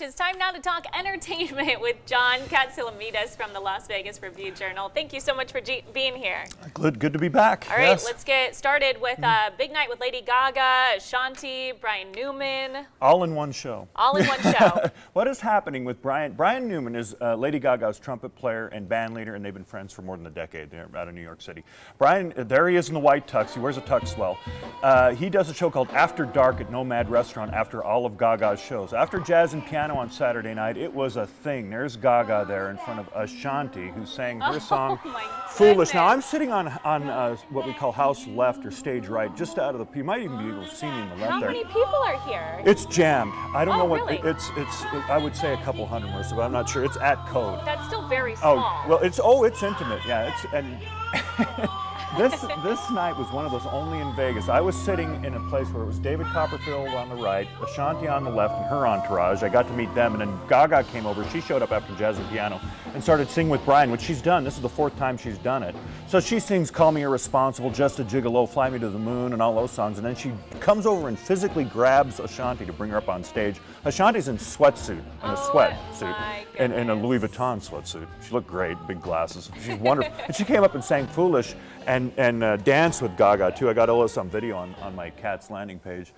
much. It's time now to talk entertainment with John Katsilometes from the Las Vegas Review-Journal. Thank you so much for being here. Good to be back. All right, let's get started with a big night with Lady Gaga, Ashanti, Brian Newman. All in one show. All in one show. What is happening with Brian? Brian Newman is Lady Gaga's trumpet player and band leader, and they've been friends for more than a decade. They're out of New York City. Brian, there he is in the white tux. He wears a tux well. He does a show called After Dark at Nomad Restaurant after all of Gaga's shows. After Jazz and Piano on Saturday night, it was a thing. There's Gaga there in front of Ashanti, who sang her song, Foolish. Now, I'm sitting on what we call house left or stage right, just out of the, you might even be able to see me in the left there. How many people are here? It's jammed. I don't know what, really? it's, I would say a couple hundred, Marissa, but I'm not sure. It's at code. That's still very small. Oh, well, it's intimate, yeah. This night was one of those only in Vegas. I was sitting in a place where it was David Copperfield on the right, Ashanti on the left, and her entourage. I got to meet them, and then Gaga came over. She showed up after Jazz and Piano and started singing with Brian, which she's done. This is the 4th time she's done it. So she sings Call Me Irresponsible, Just a Gigolo, Fly Me to the Moon, and all those songs. And then she comes over and physically grabs Ashanti to bring her up on stage. Ashanti's in sweatsuit, in a sweatsuit, and in a Louis Vuitton sweatsuit. She looked great, big glasses. She's wonderful. And she came up and sang Foolish and danced with Gaga too. I got all this on video on my Cat's landing page.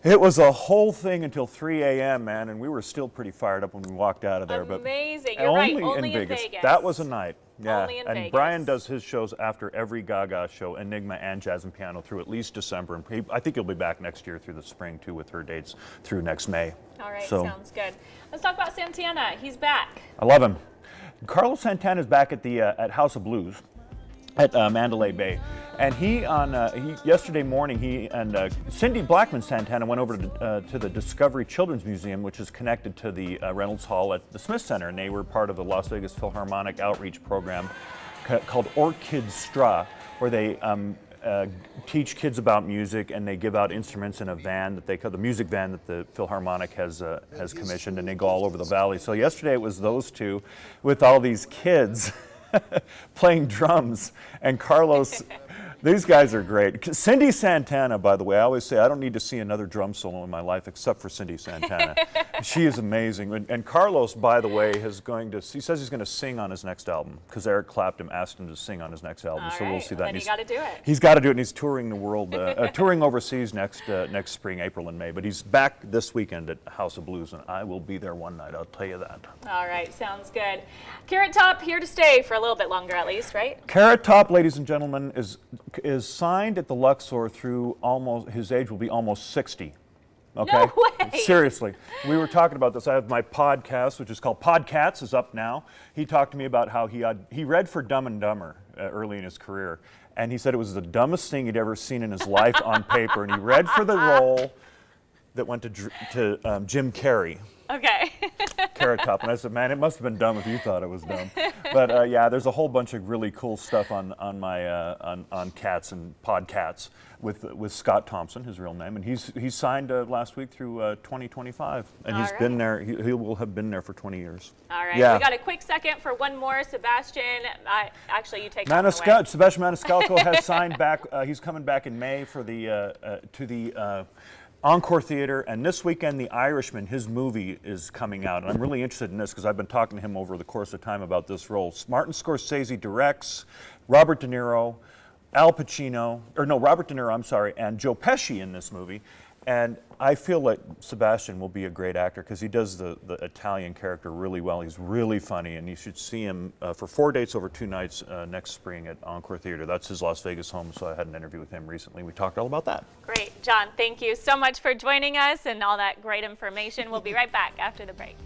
It was a whole thing until 3 a.m., man, and we were still pretty fired up when we walked out of there. Amazing. But You're right, only in Vegas. That was a night. Yeah, only in and Vegas. Brian does his shows after every Gaga show, Enigma and Jazz and Piano, through at least December. And I think he'll be back next year through the spring, too, with her dates through next May. All right, so, sounds good. Let's talk about Santana. He's back. I love him. Carlos Santana is back at the at House of Blues at Mandalay Bay. And yesterday morning, he and Cindy Blackman Santana went over to the Discovery Children's Museum, which is connected to the Reynolds Hall at the Smith Center, and they were part of the Las Vegas Philharmonic outreach program called Orchestra, where they teach kids about music, and they give out instruments in a van that they call the music van that the Philharmonic has commissioned, and they go all over the valley. So yesterday it was those two with all these kids playing drums, and Carlos. These guys are great. Cindy Santana, by the way, I always say I don't need to see another drum solo in my life except for Cindy Santana. She is amazing. And Carlos, by the way, he says he's going to sing on his next album because Eric Clapton asked him to sing on his next album. So we'll see that. Then you got to do it. He's got to do it, and he's touring the world, touring overseas next spring, April and May. But he's back this weekend at House of Blues, and I will be there one night. I'll tell you that. All right, sounds good. Carrot Top here to stay for a little bit longer, at least, right? Carrot Top, ladies and gentlemen, is signed at the Luxor through his age will be almost 60. Okay? No way. Seriously. We were talking about this. I have my podcast, which is called Podcats, is up now. He talked to me about how he read for Dumb and Dumber early in his career, and he said it was the dumbest thing he'd ever seen in his life on paper, and he read for the role that went to Jim Carrey. Okay. Carrot Top, and I said, man, it must have been dumb if you thought it was dumb. But yeah, there's a whole bunch of really cool stuff on Cats and Podcats with Scott Thompson, his real name, and he's signed last week through 2025, and he's been there. He will have been there for 20 years. All right, yeah. We got a quick second for one more. Sebastian, actually, you take that away. Sebastian Maniscalco has signed back. He's coming back in May for to the Encore Theater, and this weekend, The Irishman, his movie, is coming out. And I'm really interested in this because I've been talking to him over the course of time about this role. Martin Scorsese directs, Robert De Niro, Robert De Niro, I'm sorry, and Joe Pesci in this movie. And I feel like Sebastian will be a great actor because he does the Italian character really well. He's really funny, and you should see him for 4 dates over 2 nights next spring at Encore Theater. That's his Las Vegas home, so I had an interview with him recently. We talked all about that. Great. John, thank you so much for joining us and all that great information. We'll be right back after the break.